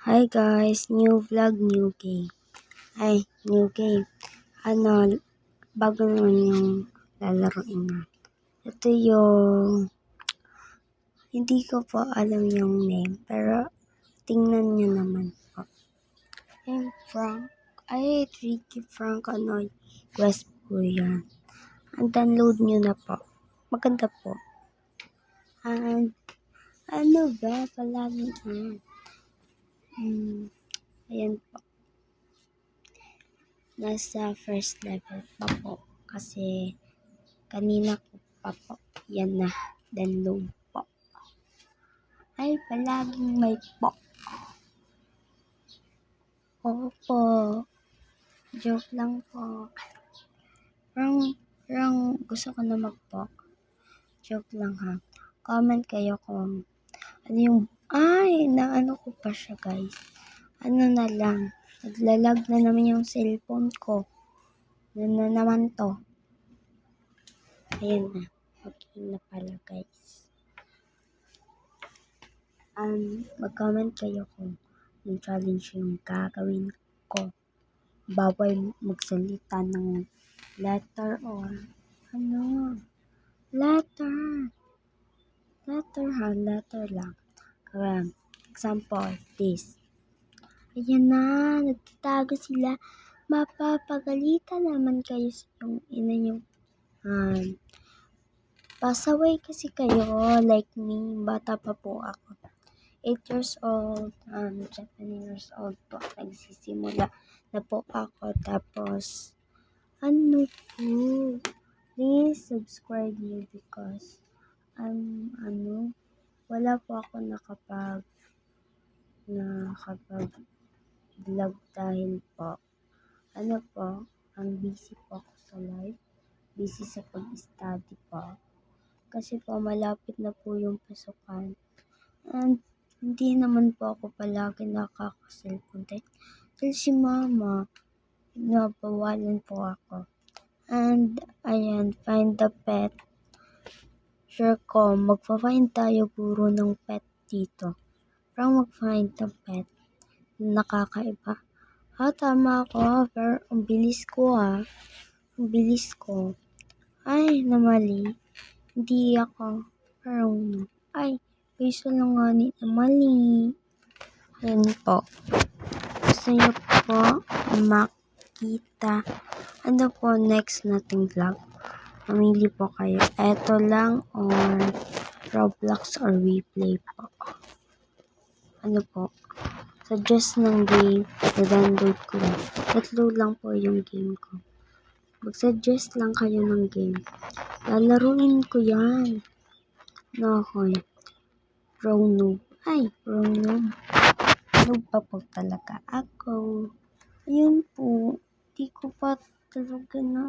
Hi guys, new vlog, new game. New game. Ano, bago naman yung lalaroin na. Ito yung, hindi ko po alam yung name, pero tingnan nyo naman po. Frank, Tricky Frank, Quest po yan. Download nyo na po. Maganda po. And, ano ba, palagi ayan po. Nasa first level pa po kasi kanina ko pa po yan na download po. Palaging may po. Opo. Joke lang po. Parang gusto ko na magpo. Joke lang ha. Comment kayo kung ano yung naano ko pa siya guys. Ano na lang. Naglalag na naman yung cellphone ko. Na naman to. Ayan na. Okay na pala guys. Mag-comment kayo kung yung challenge yung gagawin ko. Bawal magsalita ng letter or letter. Letter lang. Example, this. Ayan na, nagtatago sila. Mapapagalitan naman kayo sa yung ina yung pasaway kasi kayo like me. Bata pa po ako. 8 years old, 7 years old po. Nagsisimula na po ako. Tapos, please subscribe me because, wala po ako nakapag-vlog dahil po, busy po ako sa life. Busy sa pag-study po. Kasi po, malapit na po yung pasukan. And, hindi naman po ako palagi nakaka-cellphone dahil si mama, nabawalan po ako. And, ayan, find the pet. Sure ko, magpa-find tayo guro ng pet dito. Parang mag-find ng pet. Nakakaiba. Tama ako pero ang bilis ko Ang bilis ko. Namali. Hindi ako. Parang, gusto lang nga ni namali. Ayan po. Gusto nyo po makita next nating vlog? Mamili po kayo. Eto lang or Roblox or WePlay po. Suggest ng game. I-download ko lang. Tatlo lang po yung game ko. Mag-suggest lang kayo ng game. Lalaruin ko yan. Nahoy. Pro noob. Pro noob. Noob pa po talaga ako. Ayun po. Di ko pa talaga na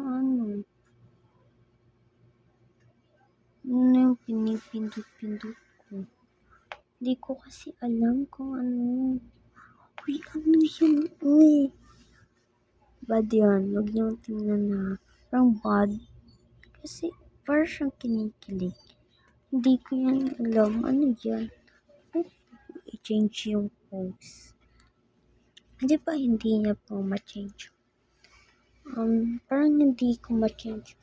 Ano yung pinipindot-pindot ko? Di ko kasi alam kung ano. Yun? Bad yan. Huwag niyong tingnan na. Parang bad. Kasi parang siyang kinikilig. Hindi ko yan alam. Ano yan? I-change yung pose. Hindi pa hindi niya po ma-change. Parang hindi ko ma-change.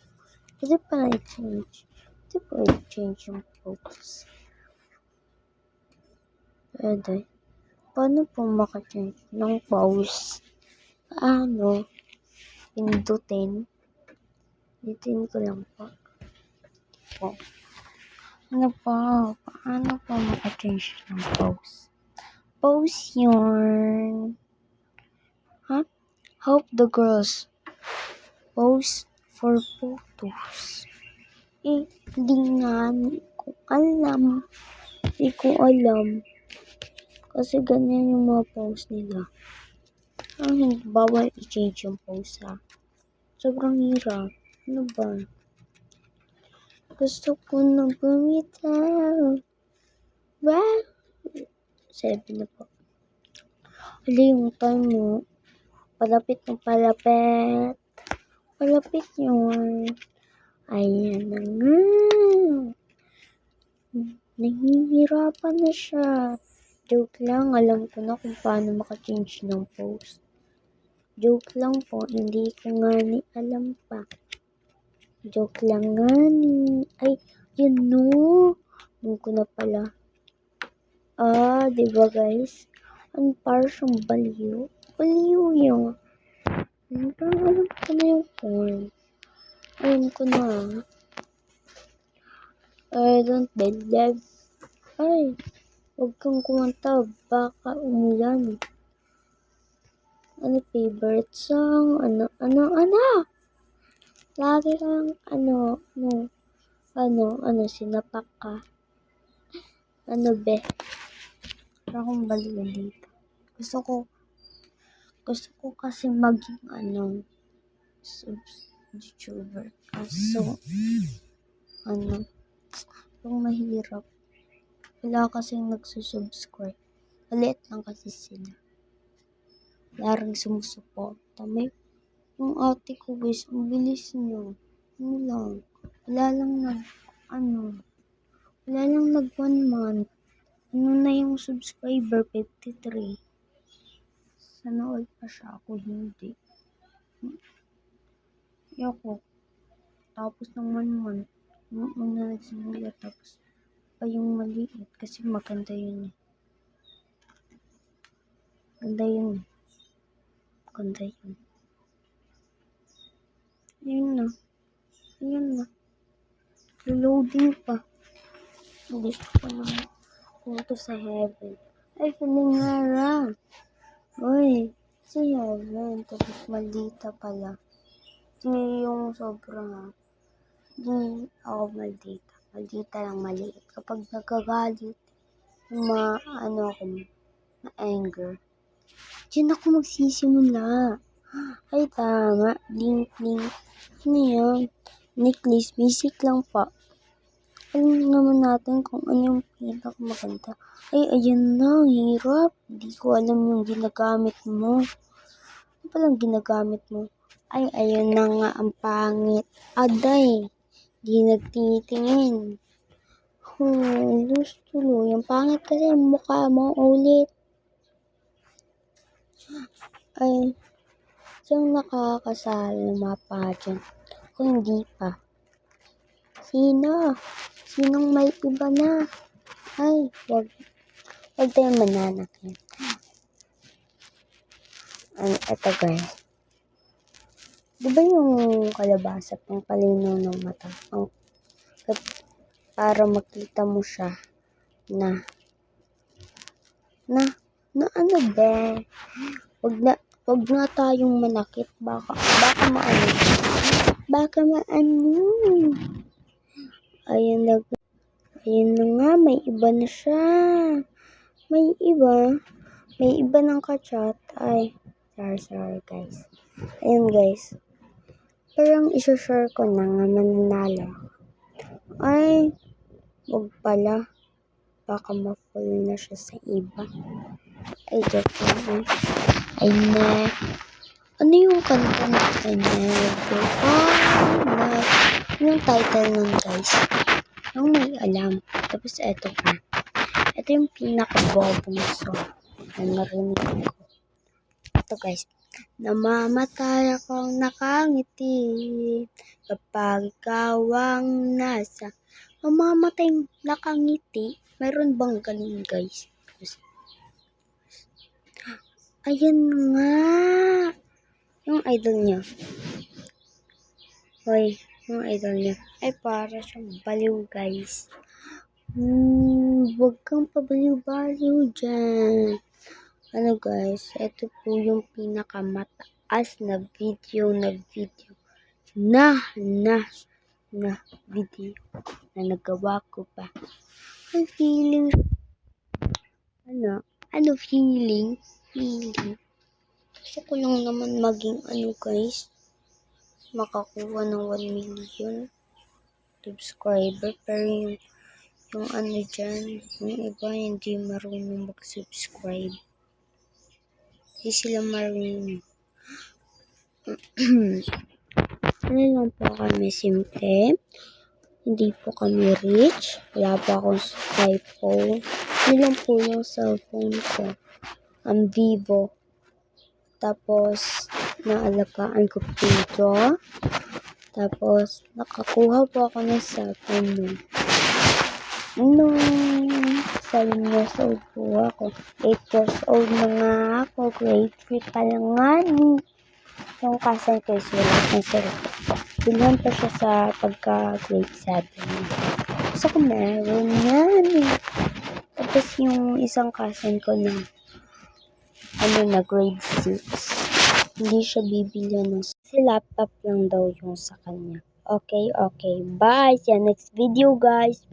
Hindi pa i-change. Hindi pa i-change yung pose. Pwede. Paano po maka-change ng pose? Pindutin. Pindutin ko lang po. Paano po maka-change ng pose? Pose yun. Help the girls. Pose for photos. Hindi ko alam. Kasi ganyan yung mga pose nila. Bawal i-change yung pose Sobrang hirap. Ano ba? Gusto ko na bumitaw. Wow! 7 na po. Yung time mo. Palapit na palapit. Palapit yun. Ayan na nga. Nahihirapan na siya. Joke lang, alam ko na kung paano maka-change ng post. Joke lang po, hindi ko nga ni alam pa. Joke lang nga ni. Ay, yun no. Alam ko na pala. Diba guys? Ang para siyang baliw. Baliw yun. Parang alam ko na yung form. Alam ko na. I don't believe. Ay, huwag kang kumanta. Baka umulan. Ano favorite song? Ano? Lagi kang sinapak ka. Ano be? Parang akong baliw dito. Gusto ko kasi maging YouTuber. Kaso, yung mahirap. Wala kasing nagsusubscribe. Maliit lang kasi sila. Wala rin sumusuporta. Yung ate ko guys, ang bilis niyo. Wala lang nag 1 month. Ano na yung subscriber? 53. Sana all pa siya. Ako hindi. Ako. Tapos ng 1 month. Una nagsimula. Tapos pa yung maliit. Kasi maganda yun eh. Ganda yun. Ayan na. Reloading pa. Gusto ko naman pumunta sa heaven. Ay, kaningara. Uy, sa heaven. Tapos maldita pala. Hindi yung sobrang Hindi ako maldita. Maldita lang maliit. Kapag nagagalit, yung ako, na-anger. Diyan ako magsisimula. Ay, tama. Link. Ano yan? Necklace. Basic lang pa. Alam naman natin kung ano yung pinakamaganda. Ay, ayan na. Hirap. Hindi ko alam yung ginagamit mo. Ano palang ginagamit mo? Ay, ayun na nga ang pangit. Aday. Di nagtitingin. Tuloy. Ang pangit kasi ang mukha mo ulit. Ay, siyang nakakasali ng mga pageant. Ako hindi pa. Sino? Sinong may iba na? Ay, wag tayong mananakit. Eto guys. Diba yung kalabasa pang palinaw ng mata? Para makita mo siya na ano ba? Wag na tayong manakit. Baka maano. Ayun na nga, may iba na siya. May iba ng kachat. Ay, sorry guys. Ayun guys. Parang isa-share ko na nga mananalo. Ay, wag pala. Baka ma-fall na siya sa iba. Ay, joke lang. Ay, ano yung kanta na Never? Yung title nun guys. Yung may alam. Tapos eto pa. Ito yung pinaka-bobong song na narinig ko. Ito guys. Namamatay akong nakangiti kapag ikaw ang nasa. Mamamatay nakangiti. Mayroon bang ganun guys? Ayan nga. Yung idol niya. Hoy, yung idol niya. Ay, para siyang baliw guys. Huwag kang pabaliw-baliw dyan. Ano guys, ito po yung pinakamataas na video na video na nagawa ko pa. Ang feeling, feeling? Gusto ko lang naman maging guys, makakuha ng 1 million subscriber. Pero yung dyan, yung iba hindi marunong mag-subscribe. Hindi sila marunong. Ano lang po kami, simple. hindi po kami rich. Wala pa akong iPhone. Yun lang po yung cellphone ko. Ang Vivo. Tapos, naalagaan ko po ito. Tapos, nakakuha po ako ng cellphone nun. Nung 7 years old po ako. 8 years old na nga ako. Grade 3 pa lang nga ni. Yung cousin ko is wala ng cellphone. Bilhan pa siya sa pagka-grade 7. Gusto ko meron yan eh. Tapos yung isang cousin ko na na grade 6. Hindi siya bibilhan ng kasi laptop lang daw yung sa kanya. Okay. Bye! See you next video guys!